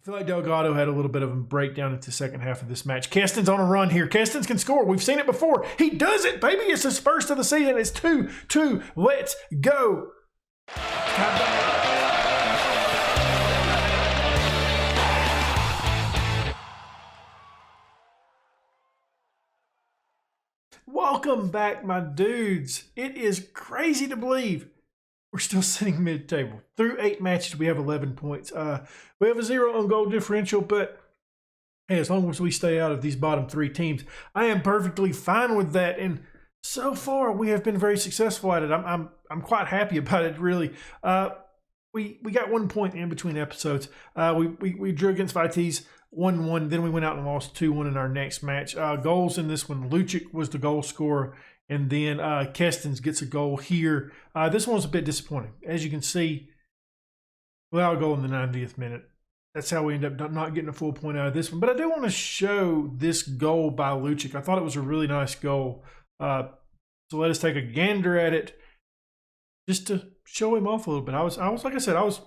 feel like Delgado had a little bit of a breakdown into the second half of this match. Keston's on a run here. Kestons can score. We've seen it before. He does it, baby. It's his first of the season. It's 2-2. Let's go. Welcome back, my dudes. It is crazy to believe we're still sitting mid-table. Through 8 matches, we have 11 points. We have a 0 on goal differential, but hey, as long as we stay out of these bottom 3 teams, I am perfectly fine with that. And so far, we have been very successful at it. I'm quite happy about it, really. We got 1 point in between episodes. We drew against Vitesse 1-1. Then we went out and lost 2-1 in our next match. Goals in this one, Lucic was the goal scorer. And then Kestons gets a goal here. This one was a bit disappointing. As you can see, without a goal in the 90th minute. That's how we end up not getting a full point out of this one. But I do want to show this goal by Lucic. I thought it was a really nice goal. So let us take a gander at it just to show him off a little bit. I was like I said, I was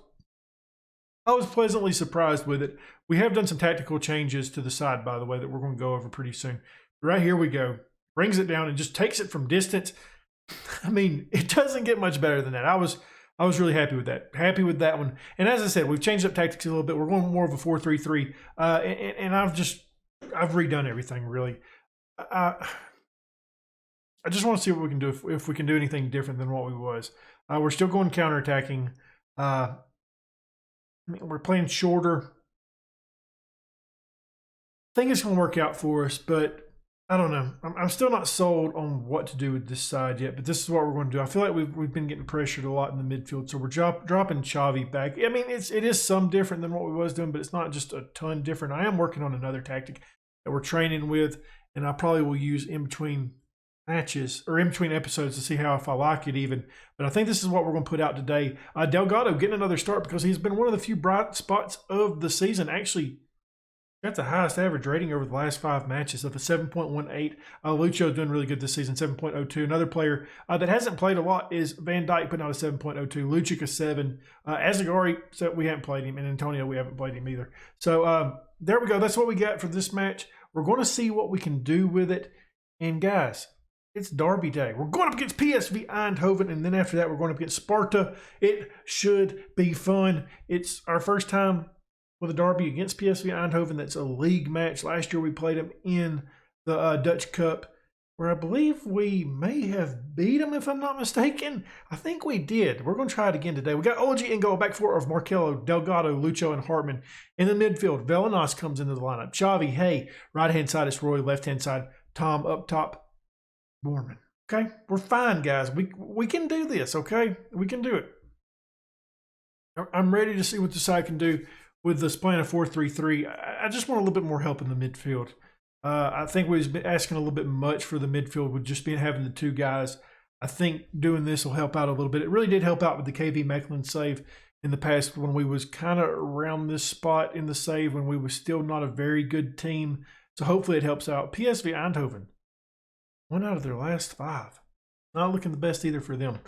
pleasantly surprised with it. We have done some tactical changes to the side, by the way, that we're going to go over pretty soon. Right here we go. Brings it down and just takes it from distance. I mean, it doesn't get much better than that. I was really happy with that. Happy with that one. And as I said, we've changed up tactics a little bit. We're going more of a 4-3-3. And I've redone everything, really. I just want to see what we can do, if we can do anything different than what we was. We're still going counterattacking. I mean, we're playing shorter. I think it's going to work out for us, but I don't know. I'm still not sold on what to do with this side yet, but this is what we're going to do. I feel like we've been getting pressured a lot in the midfield, so we're dropping Xavi back. I mean, it is some different than what we was doing, but it's not just a ton different. I am working on another tactic that we're training with, and I probably will use in between matches or in between episodes to see if I like it even. But I think this is what we're going to put out today. Delgado getting another start because he's been one of the few bright spots of the season. Actually, got the highest average rating over the last 5 matches of a 7.18. Lucho's doing really good this season, 7.02. Another player that hasn't played a lot is Van Dijk, putting out a 7.02. Lucic a 7. Azagari, so we haven't played him. And Antonio, we haven't played him either. So there we go. That's what we got for this match. We're going to see what we can do with it. And guys, it's Derby Day. We're going up against PSV Eindhoven, and then after that, we're going up against Sparta. It should be fun. It's our first time with a derby against PSV Eindhoven. That's a league match. Last year we played them in the Dutch Cup, where I believe we may have beat them, if I'm not mistaken. I think we did. We're going to try it again today. We got Olgi in goal, back four of Marcelo, Delgado, Lucho, and Hartman. In the midfield, Velenas comes into the lineup. Xavi, Hey, right-hand side is Roy, left-hand side, Tom, up top, Borman. Okay? We're fine, guys. We can do this, okay? We can do it. I'm ready to see what the side can do with this plan of 4-3-3. I just want a little bit more help in the midfield. I think we've been asking a little bit much for the midfield with just having the 2 guys. I think doing this will help out a little bit. It really did help out with the KV Mechelen save in the past when we was kind of around this spot in the save when we was still not a very good team. So hopefully it helps out. PSV Eindhoven, 1 out of their last 5. Not looking the best either for them.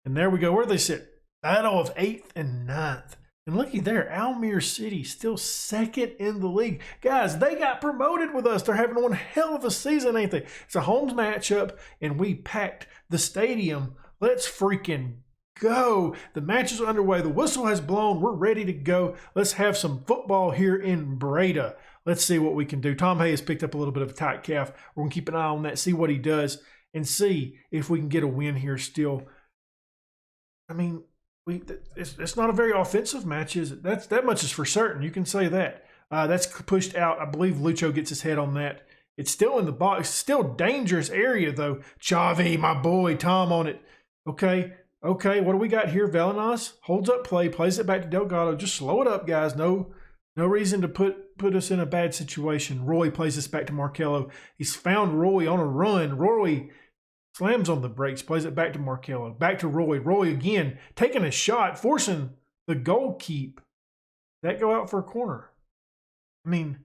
And there we go. Where do they sit? Battle of 8th and 9th. And looky there, Almere City still 2nd in the league. Guys, they got promoted with us. They're having one hell of a season, ain't they? It's a home matchup, and we packed the stadium. Let's freaking go. The match is underway. The whistle has blown. We're ready to go. Let's have some football here in Breda. Let's see what we can do. Tom Hay has picked up a little bit of a tight calf. We're going to keep an eye on that, see what he does, and see if we can get a win here still. I mean, it's not a very offensive match, is it? That much is for certain. You can say that. That's pushed out. I believe Lucho gets his head on that. It's still in the box. Still dangerous area, though. Xavi, my boy, Tom on it. Okay. What do we got here? Velenas holds up play, plays it back to Delgado. Just slow it up, guys. No reason to put us in a bad situation. Roy plays this back to Marcelo. He's found Roy on a run. Roy slams on the brakes, plays it back to Marcelo. Back to Roy. Roy again, taking a shot, forcing the goal keep. That go out for a corner. I mean,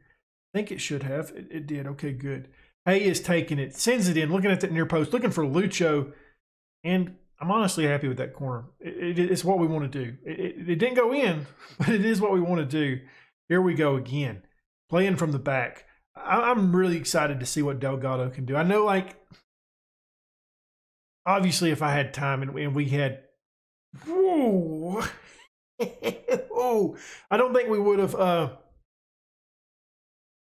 I think it should have. It did. Okay, good. Hay is taking it, sends it in, looking at that near post, looking for Lucho. And I'm honestly happy with that corner. It's what we want to do. It didn't go in, but it is what we want to do. Here we go again. Playing from the back. I'm really excited to see what Delgado can do. I know, like, obviously if I had time and we had, whoa, oh, I don't think we would have,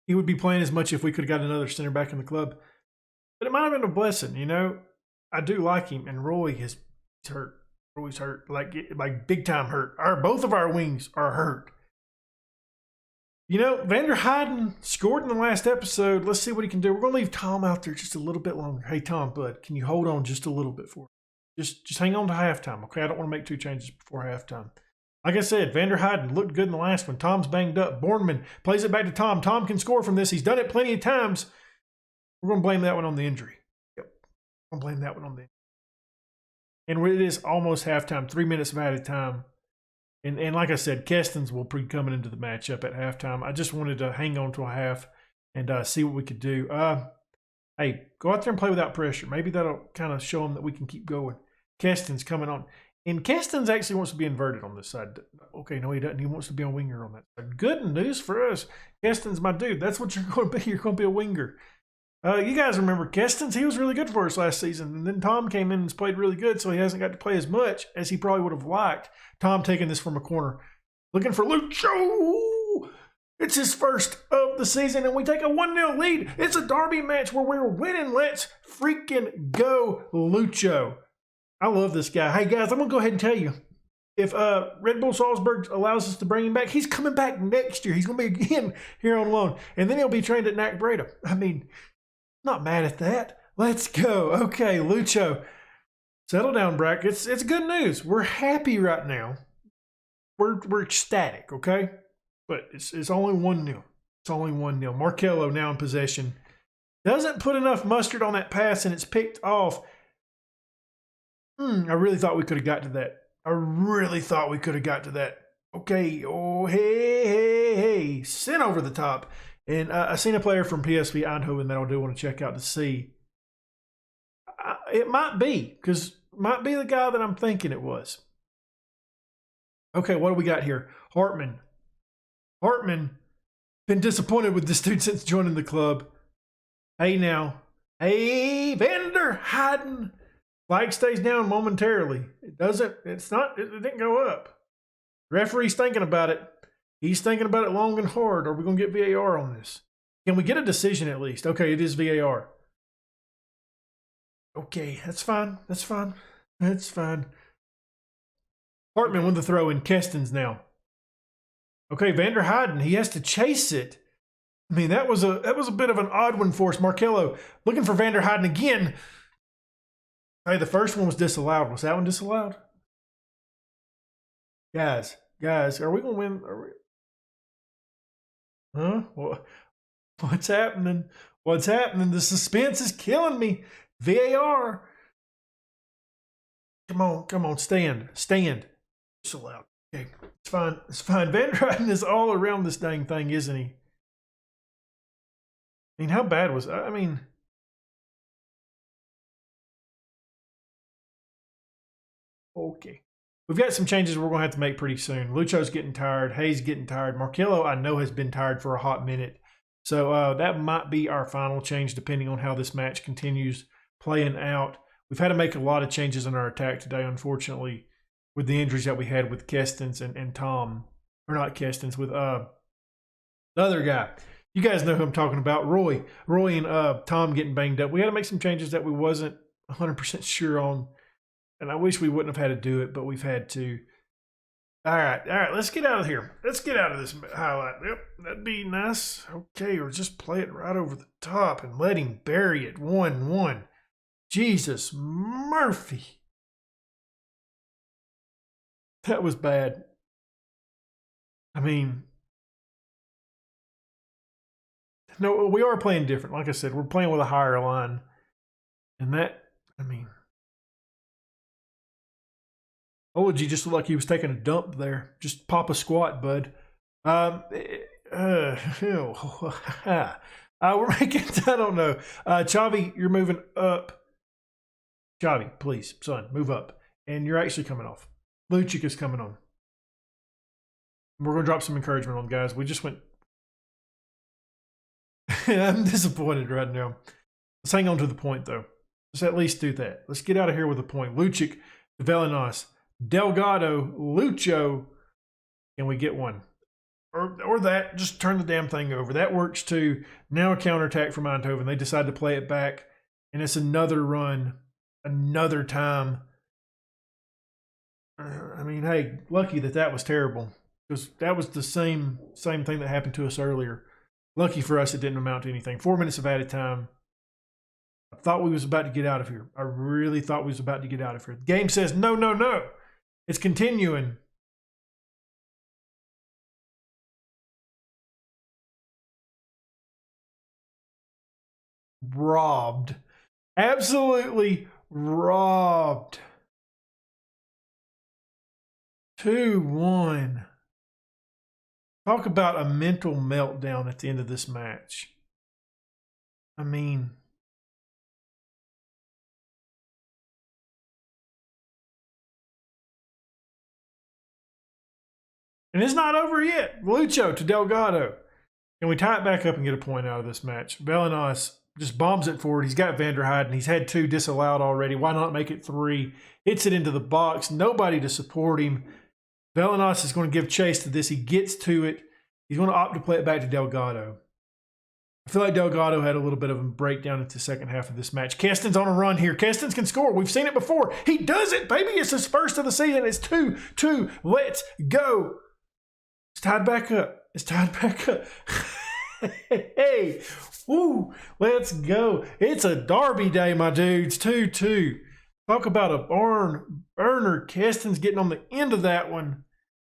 he would be playing as much if we could have got another center back in the club. But it might have been a blessing, you know. I do like him, and Roy is hurt. Roy's hurt, like big time hurt. Both of our wings are hurt. You know, Vander Heyden scored in the last episode. Let's see what he can do. We're going to leave Tom out there just a little bit longer. Hey, Tom, bud, can you hold on just a little bit for me? Just hang on to halftime, okay? I don't want to make 2 changes before halftime. Like I said, Vander Heyden looked good in the last one. Tom's banged up. Borneman plays it back to Tom. Tom can score from this. He's done it plenty of times. We're going to blame that one on the injury. Yep. I'm going to blame that one on the injury. And it is almost halftime, 3 minutes of added time. And like I said, Kestens will be coming into the matchup at halftime. I just wanted to hang on to a half and see what we could do. Hey, go out there and play without pressure. Maybe that'll kind of show them that we can keep going. Kestens coming on. And Kestens actually wants to be inverted on this side. Okay, no, he doesn't. He wants to be a winger on that side. Good news for us. Kestens, my dude. That's what you're going to be. You're going to be a winger. You guys remember Kestens? He was really good for us last season. And then Tom came in and played really good, so he hasn't got to play as much as he probably would have liked. Tom taking this from a corner. Looking for Lucho. It's his first of the season, and we take a 1-0 lead. It's a derby match where we're winning. Let's freaking go, Lucho. I love this guy. Hey, guys, I'm going to go ahead and tell you. If Red Bull Salzburg allows us to bring him back, he's coming back next year. He's going to be again here on loan. And then he'll be trained at NAC Breda. I mean, not mad at that. Let's go. Okay, Lucho. Settle down, Brack. It's good news. We're happy right now. We're ecstatic, okay? But it's only 1-0. It's only 1-0. Marcelo now in possession. Doesn't put enough mustard on that pass, and it's picked off. I really thought we could have got to that. Okay. Oh, hey. Sent over the top. And I seen a player from PSV Eindhoven that I do want to check out to see. It might be, because it might be the guy that I'm thinking it was. Okay, what do we got here? Hartman. Been disappointed with this dude since joining the club. Hey, now. Hey, Vander Heyden. Flag stays down momentarily. It didn't go up. Referee's thinking about it. He's thinking about it long and hard. Are we going to get VAR on this? Can we get a decision at least? Okay, it is VAR. Okay, that's fine. Hartman with the throw in. Kestens now. Okay, Vander Heyden, he has to chase it. I mean, that was a bit of an odd one for us. Marcelo looking for Vander Heyden again. Hey, the first one was disallowed. Was that one disallowed? Guys, are we going to win? Huh? What's happening? The suspense is killing me. VAR. Come on, stand. Disallowed. Okay, it's fine. Vander Heyden is all around this dang thing, isn't he? I mean, how bad was I mean, okay. We've got some changes we're going to have to make pretty soon. Lucho's getting tired. Hayes getting tired. Marcelo, I know, has been tired for a hot minute. So that might be our final change depending on how this match continues playing out. We've had to make a lot of changes in our attack today, unfortunately, with the injuries that we had with Kestens and Tom. Or not Kestens, with the other guy. You guys know who I'm talking about, Roy. Roy and Tom getting banged up. We had to make some changes that we wasn't 100% sure on. And I wish we wouldn't have had to do it, but we've had to. All right, let's get out of here. Let's get out of this highlight. Yep, that'd be nice. Okay, or just play it right over the top and let him bury it. 1-1. Jesus, Murphy. That was bad. I mean, no, we are playing different. Like I said, we're playing with a higher line. And that, I mean, Ology just looked like he was taking a dump there. Just pop a squat, bud. We're making, I don't know. Xavi, you're moving up. Xavi, please, son, move up. And you're actually coming off. Lucic is coming on. We're going to drop some encouragement on guys. We just went. I'm disappointed right now. Let's hang on to the point, though. Let's at least do that. Let's get out of here with a point. Lucic, Velenas, Delgado, Lucho. Can we get one? Or that. Just turn the damn thing over. That works too. Now a counterattack from Eindhoven. They decide to play it back. And it's another run. Another time. I mean, hey, lucky that was terrible. Because that was the same thing that happened to us earlier. Lucky for us, it didn't amount to anything. 4 minutes of added time. I thought we was about to get out of here. I really thought we was about to get out of here. The game says, no, no, no. It's continuing. Robbed. Absolutely robbed. 2-1. Talk about a mental meltdown at the end of this match. I mean, and it's not over yet. Lucho to Delgado. Can we tie it back up and get a point out of this match? Velenas just bombs it forward. He's got Van der Heijden. He's had 2 disallowed already. Why not make it 3? Hits it into the box. Nobody to support him. Velenas is going to give chase to this. He gets to it. He's going to opt to play it back to Delgado. I feel like Delgado had a little bit of a breakdown at the second half of this match. Keston's on a run here. Keston's can score. We've seen it before. He does it, baby. It's his first of the season. It's 2-2. Let's go. It's tied back up. It's tied back up. Hey, woo, let's go. It's a derby day, my dudes. 2-2. Talk about a barn burner. Keston's getting on the end of that one.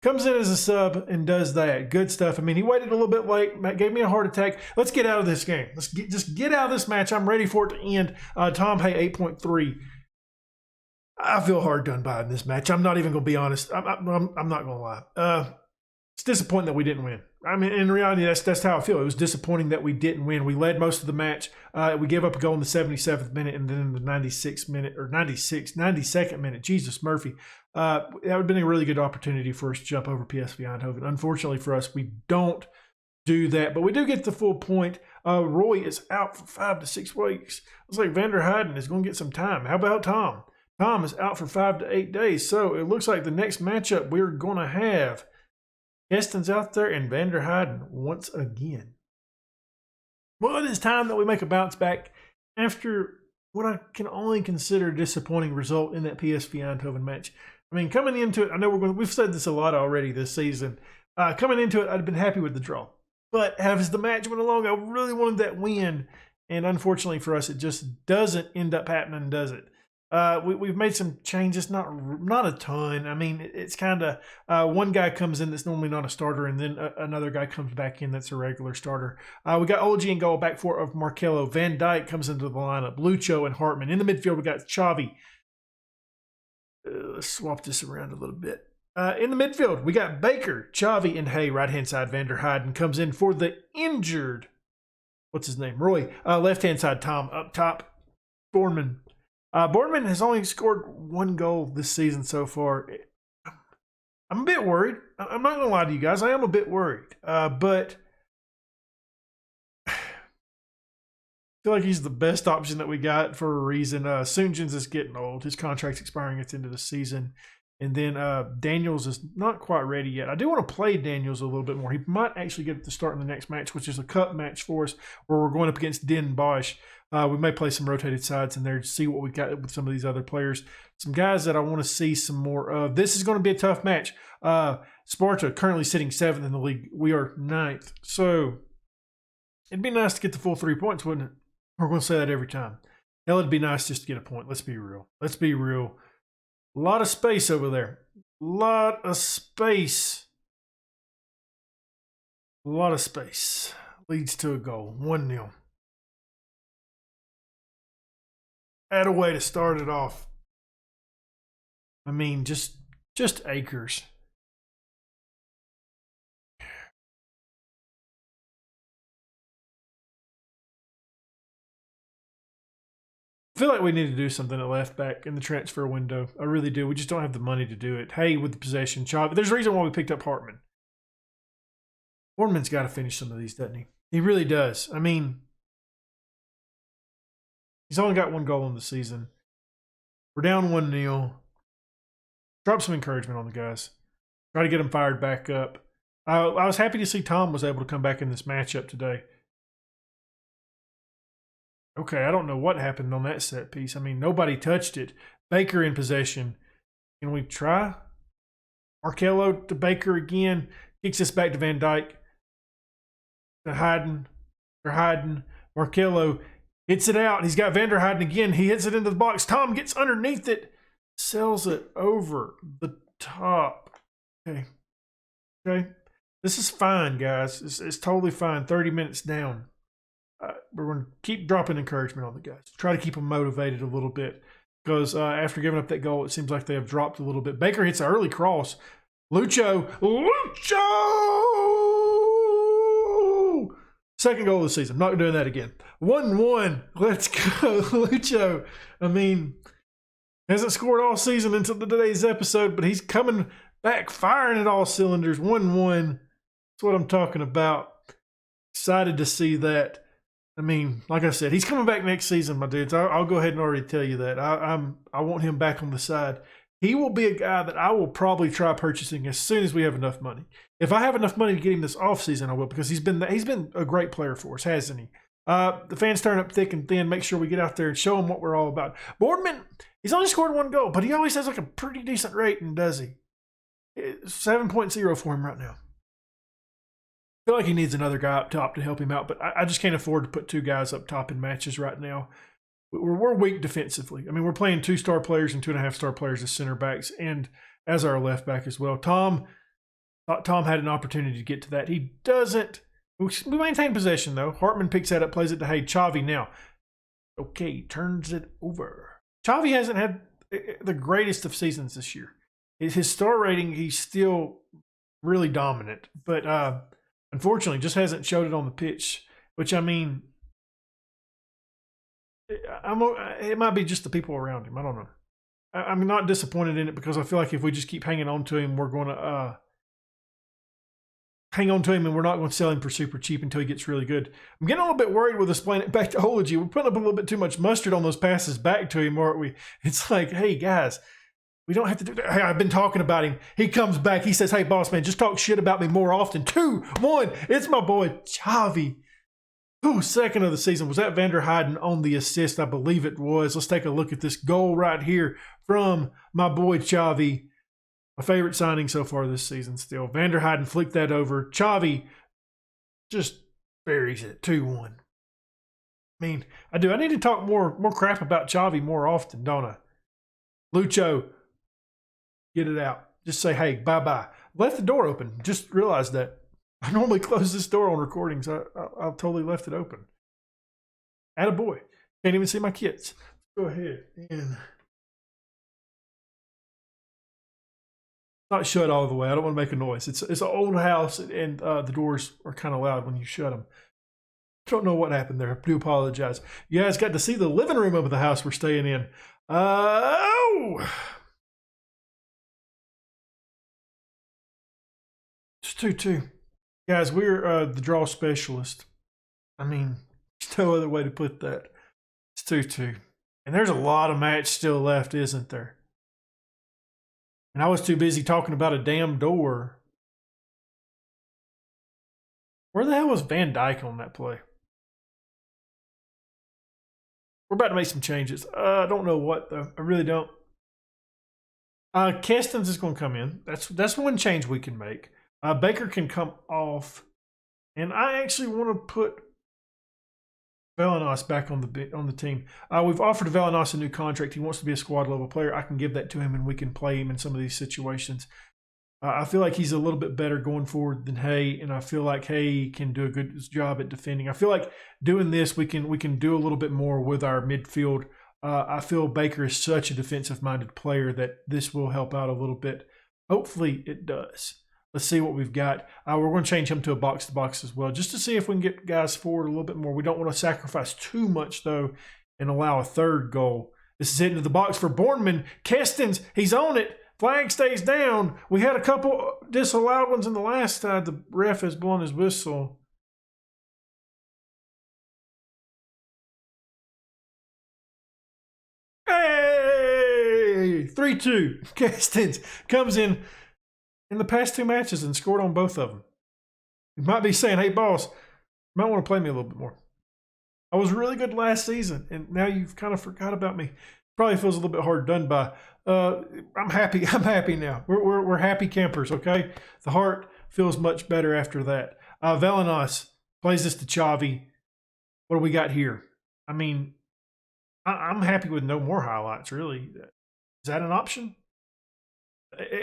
Comes in as a sub and does that. Good stuff. I mean, he waited a little bit late. Gave me a heart attack. Let's get out of this game. Let's just get out of this match. I'm ready for it to end. Tom Hay 8.3. I feel hard done by in this match. I'm not even going to be honest. I'm not going to lie. It's disappointing that we didn't win. I mean, in reality, that's how I feel. It was disappointing that we didn't win. We led most of the match. We gave up a goal in the 77th minute and then in the 96th minute, or 92nd minute. Jesus, Murphy. That would have been a really good opportunity for us to jump over PSV Eindhoven. Unfortunately for us, we don't do that. But we do get the full point. Roy is out for 5 to 6 weeks. Looks like Van der Heijden is going to get some time. How about Tom? Tom is out for 5 to 8 days. So it looks like the next matchup we're going to have, Keston's out there and Van der Heijden once again. Well, it is time that we make a bounce back after what I can only consider a disappointing result in that PSV Eindhoven match. I mean, coming into it, I know we've said this a lot already this season. Coming into it, I'd been happy with the draw. But as the match went along, I really wanted that win. And unfortunately for us, it just doesn't end up happening, does it? We've made some changes, not a ton. I mean, it's kind of one guy comes in that's normally not a starter, and then another guy comes back in that's a regular starter. We got OG and goal, back four of Markello. Van Dijk comes into the lineup. Lucho and Hartman. In the midfield, we got Xavi. Let's swap this around a little bit. In the midfield, we got Baker, Xavi, and Hay. Right-hand side, Van der Heijden comes in for the injured, what's his name, Roy. Left-hand side, Tom. Up top, Borman. Boardman has only scored 1 goal this season so far. I'm a bit worried. I'm not going to lie to you guys. I am a bit worried. But I feel like he's the best option that we got for a reason. Soonjins is getting old. His contract's expiring at the end of the season. And then Daniels is not quite ready yet. I do want to play Daniels a little bit more. He might actually get to start in the next match, which is a cup match for us, where we're going up against Den Bosch. We may play some rotated sides in there to see what we got with some of these other players. Some guys that I want to see some more of. This is going to be a tough match. Sparta currently sitting 7th in the league. We are 9th. So it'd be nice to get the full 3 points, wouldn't it? We're going to say that every time. Hell, it'd be nice just to get a point. Let's be real. Let's be real. A lot of space over there. A lot of space. A lot of space. Leads to a goal. 1-0. Had a way to start it off. I mean, just acres. I feel like we need to do something at left back in the transfer window. I really do. We just don't have the money to do it. Hey, with the possession, Chop. There's a reason why we picked up Hartman. Bournemouth's got to finish some of these, doesn't he? He really does. I mean, he's only got 1 goal in the season. We're down 1-0. Drop some encouragement on the guys. Try to get them fired back up. I was happy to see Tom was able to come back in this matchup today. Okay, I don't know what happened on that set piece. I mean, nobody touched it. Baker in possession. Can we try? Marcelo to Baker again. Kicks us back to Van Dijk. To Hayden. They're hiding. Marcelo hits it out. He's got Van der Heyden again. He hits it into the box. Tom gets underneath it. Sells it over the top. Okay. Okay. This is fine, guys. It's totally fine. 30 minutes down. We're going to keep dropping encouragement on the guys. Try to keep them motivated a little bit. Because after giving up that goal, it seems like they have dropped a little bit. Baker hits an early cross. Lucho! Second goal of the season. I'm not doing that again. 1-1. Let's go, Lucho. I mean, hasn't scored all season until today's episode, but he's coming back, firing at all cylinders. 1-1. That's what I'm talking about. Excited to see that. I mean, like I said, he's coming back next season, my dudes. I'll go ahead and already tell you that. I want him back on the side. He will be a guy that I will probably try purchasing as soon as we have enough money. If I have enough money to get him this offseason, I will, because he's been a great player for us, hasn't he? The fans turn up thick and thin. Make sure we get out there and show them what we're all about. Boardman, he's only scored 1 goal, but he always has like a pretty decent rating, does he? 7.0 for him right now. I feel like he needs another guy up top to help him out, but I just can't afford to put 2 guys up top in matches right now. We're weak defensively. I mean, we're playing 2-star players and 2.5-star players as center backs and as our left back as well. Tom had an opportunity to get to that. He doesn't. We maintain possession, though. Hartman picks that up, plays it to Hay. Xavi now. Okay, turns it over. Xavi hasn't had the greatest of seasons this year. His star rating, he's still really dominant, but unfortunately just hasn't showed it on the pitch, which, I mean, it might be just the people around him. I don't know. I'm not disappointed in it, because I feel like if we just keep hanging on to him, we're going to hang on to him, and we're not going to sell him for super cheap until he gets really good. I'm getting a little bit worried with us playing it back to Ology. We're putting up a little bit too much mustard on those passes back to him, aren't we? It's like, hey, guys, we don't have to do that. Hey, I've been talking about him. He comes back. He says, hey, boss man, just talk shit about me more often. 2-1. It's my boy, Xavi. Second of the season. Was that Van der Heyden on the assist? I believe it was. Let's take a look at this goal right here from my boy Xavi. My favorite signing so far this season still. Van der Heyden flicked that over. Xavi just buries it. 2-1. I mean, I need to talk more crap about Xavi more often, don't I? Lucho, get it out. Just say, hey, bye-bye. Left the door open. Just realized that. I normally close this door on recordings. I've totally left it open. Attaboy. Can't even see my kids. Go ahead and not shut all the way. I don't want to make a noise. It's an old house, and the doors are kind of loud when you shut them. I don't know what happened there. I do apologize. You guys got to see the living room of the house we're staying in. It's 2-2. Guys, we're the draw specialist. I mean, there's no other way to put that. It's 2-2. And there's a lot of match still left, isn't there? And I was too busy talking about a damn door. Where the hell was Van Dijk on that play? We're about to make some changes. I don't know what, though. I really don't. Kestens is going to come in. That's one change we can make. Baker can come off, and I actually want to put Velenas back on the team. We've offered Velenas a new contract. He wants to be a squad level player. I can give that to him, and we can play him in some of these situations. I feel like he's a little bit better going forward than Hay, and I feel like Hay can do a good job at defending. I feel like doing this, we can do a little bit more with our midfield. I feel Baker is such a defensive-minded player that this will help out a little bit. Hopefully, it does. Let's see what we've got. We're going to change him to a box-to-box as well, just to see if we can get guys forward a little bit more. We don't want to sacrifice too much, though, and allow a third goal. This is hitting to the box for Bournemouth. Kestens, he's on it. Flag stays down. We had a couple disallowed ones in the last side. The ref has blown his whistle. Hey! 3-2. Castins comes in the past 2 matches and scored on both of them. You might be saying, hey, boss, you might want to play me a little bit more. I was really good last season, and now you've kind of forgot about me. Probably feels a little bit hard done by. I'm happy. I'm happy now. We're happy campers, okay? The heart feels much better after that. Velenas plays this to Xavi. What do we got here? I mean, I'm happy with no more highlights, really. Is that an option?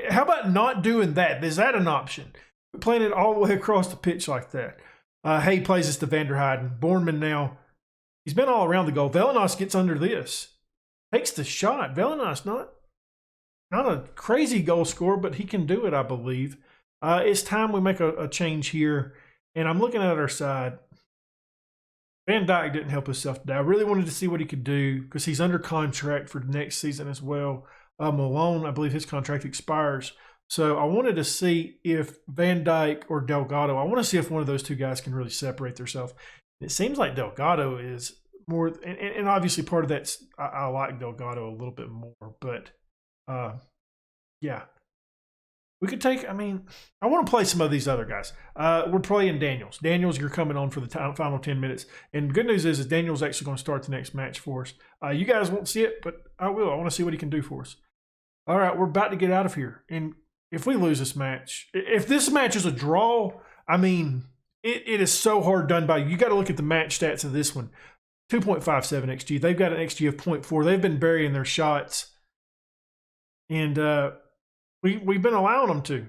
How about not doing that? Is that an option? Playing it all the way across the pitch like that. Hay plays this to Van der Heijden. Bornman now. He's been all around the goal. Velenas gets under this. Takes the shot. Velenas, not a crazy goal scorer, but he can do it, I believe. It's time we make a change here. And I'm looking at our side. Van Dijk didn't help himself today. I really wanted to see what he could do because he's under contract for the next season as well. Malone, I believe his contract expires. So I wanted to see if Van Dijk or Delgado, I want to see if one of those two guys can really separate themselves. It seems like Delgado is more, and obviously part of that's, I like Delgado a little bit more, but yeah. We could take, I mean, I want to play some of these other guys. We're playing Daniels. Daniels, you're coming on for the final 10 minutes. And the good news is Daniels actually going to start the next match for us. You guys won't see it, but I will. I want to see what he can do for us. All right, we're about to get out of here. And if we lose this match, if this match is a draw, I mean, it is so hard done by you. You got to look at the match stats of this one. 2.57 XG. They've got an XG of 0.4. They've been burying their shots. And we've been allowing them to.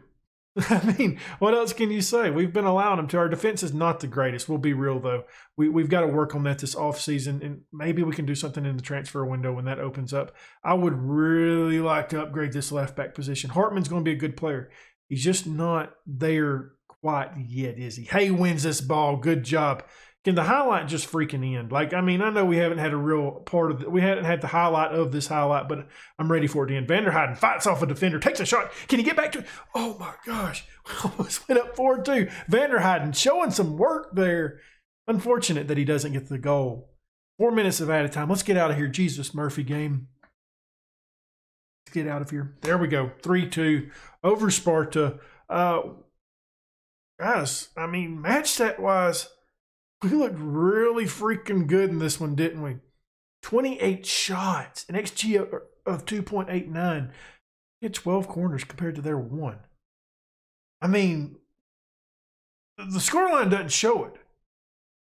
I mean, what else can you say? We've been allowing them to. Our defense is not the greatest. We'll be real, though. We've got to work on that this offseason, and maybe we can do something in the transfer window when that opens up. I would really like to upgrade this left back position. Hartman's going to be a good player. He's just not there quite yet, is he? Hay wins this ball. Good job. Can the highlight just freaking end? Like, I mean, I know we haven't had a real part of it. We haven't had the highlight of this highlight, but I'm ready for it to end. Van der Heijden fights off a defender, takes a shot. Can he get back to it? Oh, my gosh. We almost went up 4-2. Van der Heijden showing some work there. Unfortunate that he doesn't get the goal. 4 minutes of added time. Let's get out of here. Jesus, Murphy game. Let's get out of here. There we go. 3-2 over Sparta. Guys, I mean, match stat-wise, we looked really freaking good in this one, didn't we? 28 shots, an XG of 2.89. We had 12 corners compared to their 1. I mean, the scoreline doesn't show it.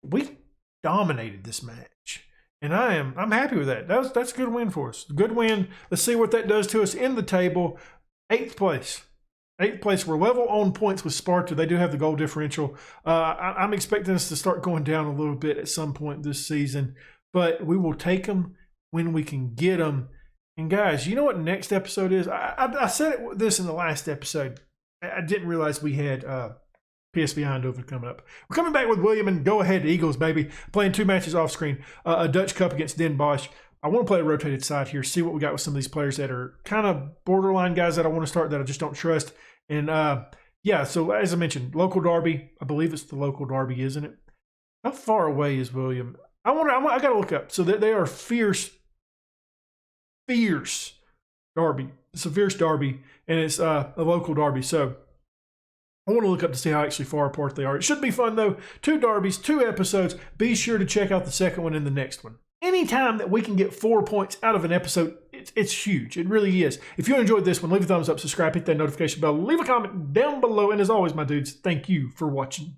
We dominated this match, and I'm happy with that. That's a good win for us. Good win. Let's see what that does to us in the table. 8th place. 8th place. We're level on points with Sparta. They do have the goal differential. I'm expecting us to start going down a little bit at some point this season, but we will take them when we can get them. And guys, you know what next episode is? I said this in the last episode. I didn't realize we had PSV Eindhoven coming up. We're coming back with William and Go Ahead Eagles, baby. Playing 2 matches off screen. A Dutch Cup against Den Bosch. I want to play a rotated side here, see what we got with some of these players that are kind of borderline guys that I want to start that I just don't trust. And yeah, so as I mentioned, local derby. I believe it's the local derby, isn't it? How far away is William? I got to look up. So they are fierce derby. It's a fierce derby, and it's a local derby. So I want to look up to see how actually far apart they are. It should be fun, though. 2 derbies, 2 episodes. Be sure to check out the second one and the next one. Anytime that we can get 4 points out of an episode, it's huge. It really is. If you enjoyed this one, leave a thumbs up, subscribe, hit that notification bell, leave a comment down below. And as always, my dudes, thank you for watching.